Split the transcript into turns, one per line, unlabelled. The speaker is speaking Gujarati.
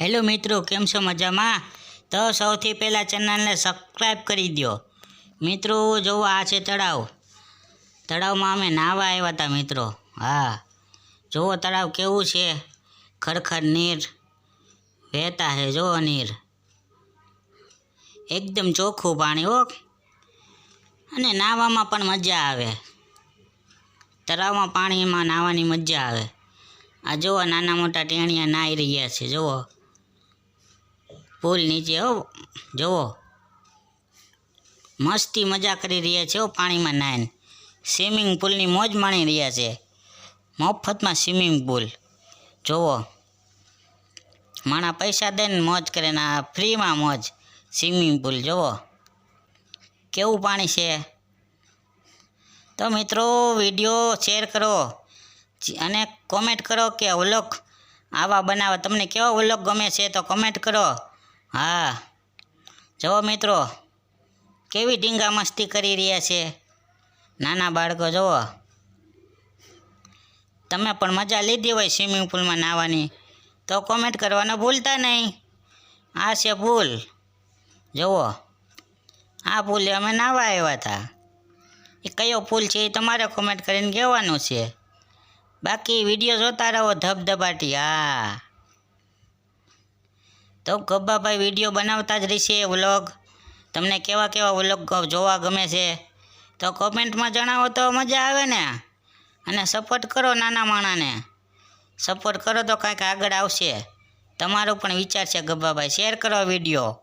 હેલો મિત્રો, કેમ છો? મજામાં? તો સૌથી પહેલાં ચેનલને સબસ્ક્રાઈબ કરી દો. મિત્રો જુઓ, આ છે તળાવ. તળાવમાં અમે નાહવા આવ્યા હતા મિત્રો. હા, જુઓ તળાવ કેવું છે. ખરખર નીર વહેતા છે. જુઓ નીર એકદમ ચોખ્ખું પાણી હો. અને નાહવામાં પણ મજા આવે. તળાવમાં પાણીમાં નાહવાની મજા આવે. આ જુઓ નાના મોટા ટેણિયા નાહી રહ્યા છે. જુઓ પુલ નીચે હો. જુઓ મસ્તી મજા કરી રહ્યા છે હો. પાણીમાં નાહીને સ્વિમિંગ પુલની મોજ માણી રહ્યા છે. મફતમાં સ્વિમિંગ પુલ. જુઓ માણા પૈસા દઈને મોજ કરે ને આ ફ્રીમાં મોજ. સ્વિમિંગ પુલ જુઓ કેવું પાણી છે. તો મિત્રો વિડીયો શેર કરો અને કોમેન્ટ કરો કે વ્લોગ આવા બનાવવા તમને કેવા વ્લોગ ગમે છે તો કોમેન્ટ કરો. હા જુઓ મિત્રો કેવી ઢીંગા મસ્તી કરી રહ્યા છે નાના બાળકો. જુઓ તમે પણ મજા લીધી હોય સ્વિમિંગ પુલમાં નાહવાની તો કોમેન્ટ કરવાનું ભૂલતા નહીં. આ છે પુલ. જુઓ આ પુલે અમે નાહવા આવ્યા હતા. એ કયો પુલ છે એ તમારે કોમેન્ટ કરીને કહેવાનું છે. બાકી વિડીયો જોતા રહો ધબધબાટી. હા તો ગબ્બાભાઈ વિડીયો બનાવતા જ રહેશે. વ્લોગ તમને કેવા કેવા વ્લોગ જોવા ગમે છે તો કોમેન્ટમાં જણાવો તો મજા આવે ને. અને સપોર્ટ કરો નાના માણાને. સપોર્ટ કરો તો કાંઈક આગળ આવશે. તમારો પણ વિચાર છે ગબ્બાભાઈ. શેર કરો વિડીયો.